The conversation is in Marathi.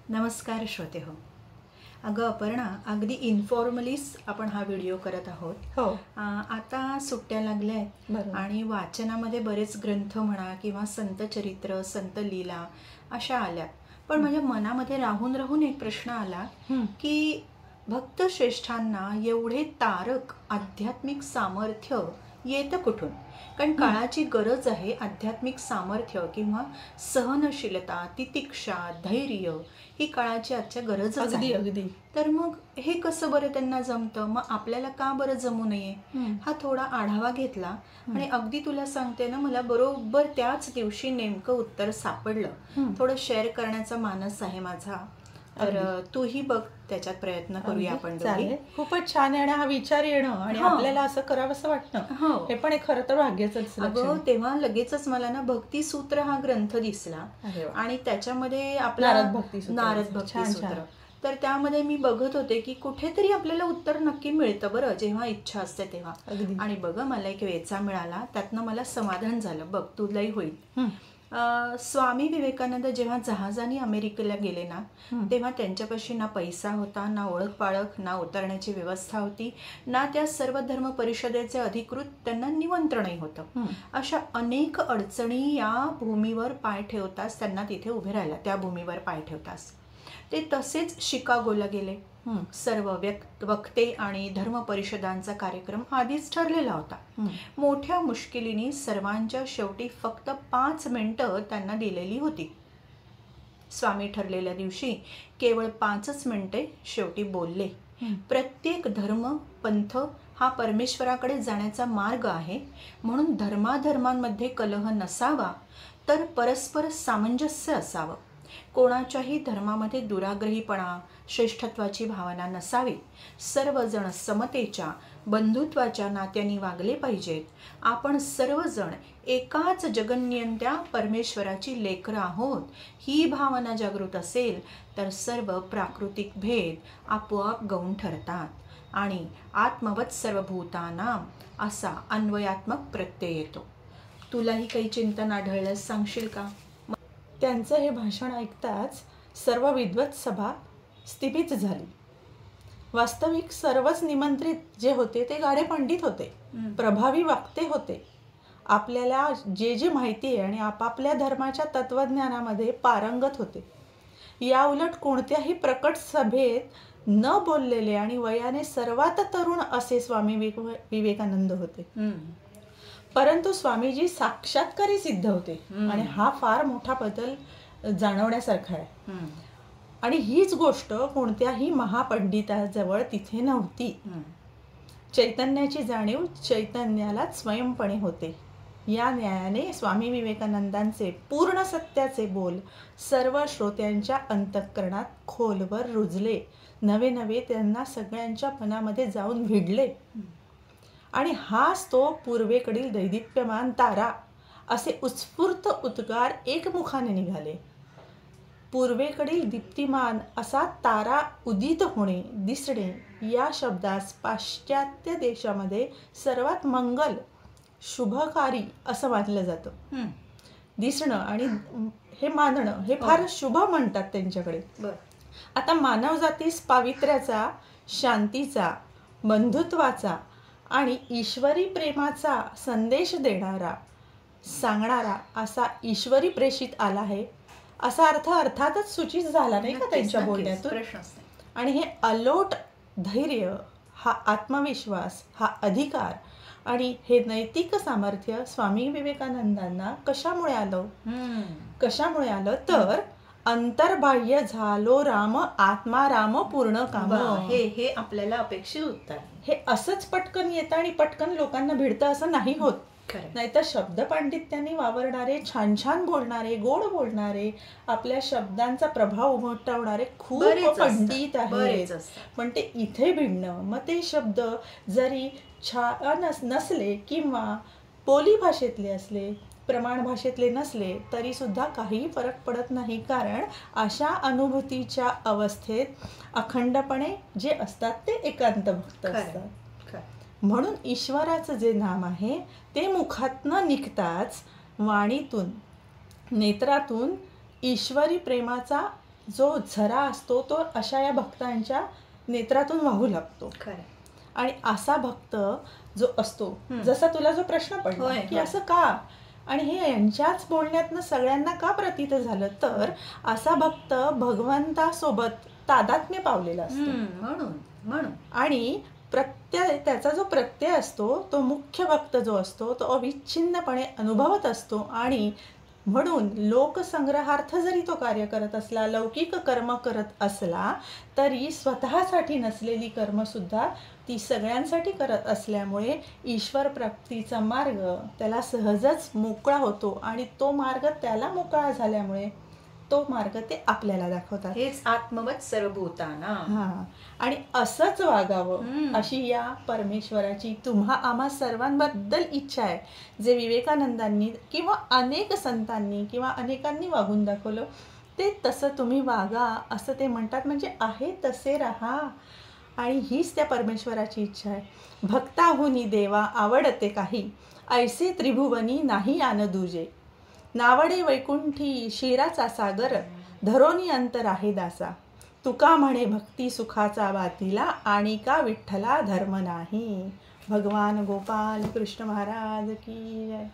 नमस्कार श्रोते हो. अगं अपर्णा, अगदी इन्फॉर्मलीच आपण हा व्हिडिओ करत आहोत. हो. आता सुट्ट्या लागल्या आहेत बरोबर. आणि वाचनामध्ये बरेच ग्रंथ म्हणा किंवा संत चरित्र, संत लीला अशा आल्या. पण माझ्या मनामध्ये राहून राहून एक प्रश्न आला की भक्त श्रेष्ठांना एवढे तारक आध्यात्मिक सामर्थ्य येतं कुठून? कारण काळाची गरज आहे आध्यात्मिक सामर्थ्य किंवा सहनशीलता, तितिक्षा, धैर्य ही काळाची आजच्या गरजच अगदी आहे. अगदी. तर मग हे कसं बरं त्यांना जमतं? मग आपल्याला का बरं जमू नये? हा थोडा आढावा घेतला आणि अगदी तुला सांगते ना, मला बरोबर त्याच दिवशी नेमकं उत्तर सापडलं. थोडं शेअर करण्याचा मानस आहे माझा. तर तूही बघ, त्याच्यात प्रयत्न करूया आपण दोघी. खूपच छान आहे आणि हा विचार येणं आणि आपल्याला असं करावंसं वाटणं हे पण एक खरं तर भाग्याचंच लक्षण आहे. तेव्हा लगेचच मला ना भक्तिसूत्र हा ग्रंथ दिसला आणि त्याच्यामध्ये आपला नारद भक्तिसूत्र. तर त्यामध्ये मी बघत होते की कुठेतरी आपल्याला उत्तर नक्की मिळतं बरं, जेव्हा इच्छा असते तेव्हा. आणि बघ, मला एक वेचा मिळाला, त्यातनं मला समाधान झालं. बघ, तुलाही होईल. स्वामी विवेकानंद जेव्हा जहाजाने अमेरिकेला गेले ना, तेव्हा त्यांच्यापाशी ना पैसा होता, ना ओळख पाळख, ना उतरण्याची व्यवस्था होती, ना त्या सर्व धर्म परिषदेचे अधिकृत त्यांना निमंत्रणही होतं. अशा अनेक अडचणी या भूमीवर पाय ठेवताच त्यांना तिथे उभे राहिला, त्या भूमीवर पाय ठेवताच. ते तसेच शिकागोला गेले. सर्व वक्ते आणि धर्म परिषदांचा कार्यक्रम आधीच ठरलेला होता. मोठ्या मुश्किलीने सर्वांच्या शेवटी फक्त 5 मिनिटं त्यांना दिलेली होती. स्वामी ठरलेल्या दिवशी केवळ 5च मिनिटे शेवटी बोलले. प्रत्येक धर्म पंथ हा परमेश्वराकडे जाण्याचा मार्ग आहे, म्हणून धर्माधर्मांमध्ये कलह नसावा, तर परस्पर सामंजस्य असावं. कोणाच्याही धर्मामध्ये दुराग्रहीपणा, श्रेष्ठत्वाची भावना नसावी. सर्वजण समतेच्या, बंधुत्वाच्या नात्याने वागले पाहिजेत. आपण सर्वजण एकाच जगन्यंत्या परमेश्वराची लेकरं आहोत. ही भावना जागृत असेल तर सर्व प्राकृतिक भेद आपोआप गौण ठरतात आणि आत्मवत सर्वभूतानाम असा अन्वयात्मक प्रत्यय येतो. तुलाही काही चिंतन आढळल्यास सांगशील का? त्यांचं हे भाषण ऐकताच सर्व विद्वत सभा स्थिमित झाली. वास्तविक सर्वच निमंत्रित जे होते ते गाढे पंडित होते, प्रभावी वक्ते होते, आपल्याला जे जे माहिती आहे आणि आपापल्या धर्माच्या तत्वज्ञानामध्ये पारंगत होते. या उलट कोणत्याही प्रकट सभेत न बोललेले आणि वयाने सर्वात तरुण असे स्वामी विवेकानंद होते. परंतु स्वामीजी साक्षात्कारी सिद्ध होते आणि हा फार मोठा बदल जाणवण्यासारखा आहे. आणि हीच गोष्ट कोणत्याही महापंडिताजवळ तिथे नव्हती. चैतन्याची जाणीव चैतन्यालाच स्वयंपणे होते. या न्यायाने स्वामी विवेकानंदांचे पूर्ण सत्याचे बोल सर्व श्रोत्यांच्या अंतःकरणात खोलवर रुजले. नवे नवे त्यांना सगळ्यांच्या मनामध्ये जाऊन भिडले. आणि हाच तो पूर्वेकडील दैदिप्यमान तारा असे उत्स्फूर्त उद्गार एकमुखाने निघाले. पूर्वेकडील दीप्तिमान असा तारा उदित होणे, दिसणे या शब्दास पाश्चात्य देशामध्ये सर्वात मंगल, शुभकारी असं मानलं जातं. दिसणं आणि हे मानणं हे फार शुभ म्हणतात त्यांच्याकडे. आता मानवजातीस पावित्र्याचा, शांतीचा, बंधुत्वाचा आणि ईश्वरी प्रेमाचा संदेश देणारा, सांगणारा असा ईश्वरी प्रेषित आला आहे असा अर्थ अर्थातच सूचित झाला नाही का त्यांच्या बोलण्यातून. आणि हे अलोट धैर्य, हा आत्मविश्वास, हा अधिकार आणि हे नैतिक सामर्थ्य स्वामी विवेकानंदांना कशामुळे आलं तर अंतर्बाह्य झालो राम, आत्मा राम पूर्ण काम. हे आपल्याला अपेक्षित उत्तर. हे असंच पटकन येतं आणि पटकन लोकांना भिडतं असं नाही होत. नाहीतर शब्द पांडित्याने वावरणारे, छान छान बोलणारे, गोड बोलणारे, आपल्या शब्दांचा प्रभाव उमटवणारे खूप पंडित आहेत. पण ते इथे भिडणं, मग ते शब्द जरी छान नसले किंवा बोली भाषेतले असले, प्रमाण भाषेतले नसले तरी सुद्धा काही फरक पडत नाही. कारण अशा अनुभूतीच्या अवस्थेत अखंडपणे जे असतात ते एकांत भक्त असतात. म्हणून ईश्वराचं जे नाम आहे ते मुखातनं निघताच वाणीतून, नेत्रातून ईश्वरी प्रेमाचा जो झरा असतो तो अशा या भक्तांच्या नेत्रातून वाहू लागतो. खरं. आणि असा भक्त जो असतो, जसा तुला जो प्रश्न पडला की असं का, आणि हे यांच्याच बोलण्यातनं सगळ्यांना का प्रतीत झालं, तर असा भक्त भगवंतासोबत तादात्म्य पावलेला असतो. म्हणून आणि त्याचा जो प्रत्यय असतो तो मुख्य भक्त जो असतो तो अविच्छिन्नपणे अनुभवत असतो. आणि म्हणून लोकसंग्रहार्थ जरी तो कार्य करत असला, लौकिक कर्म करत असला, तरी स्वतःसाठी नसलेली कर्मसुद्धा ती सगळ्यांसाठी करत असल्यामुळे ईश्वर प्राप्तीचा मार्ग त्याला सहजच मोकळा होतो. आणि तो मार्ग त्याला मोकळा झाल्यामुळे तो मार्ग ते आपल्याला दाखवतात. हेच आत्मवत सर्वभूताना. आणि असंच वागावं अशी या परमेश्वराची तुम्हा आम्हा सर्वांबद्दल इच्छा आहे. जे विवेकानंदांनी किंवा अनेक संतांनी किंवा अनेकांनी वागून दाखवलं ते तसं तुम्ही वागा असं ते म्हणतात. म्हणजे आहे तसे राहा. आणि हीच त्या परमेश्वराची इच्छा आहे. भक्ताहुनी देवा आवडते काही, ऐसे त्रिभुवनी नाही आन दुजे. नावडे वैकुंठी शिराचा सागर, धरोनी अंतर आहे दासा. तुका म्हणे भक्ती सुखाचा बातीला, आणि का विठ्ठला धर्म नाही. भगवान गोपाल कृष्ण महाराज की जय.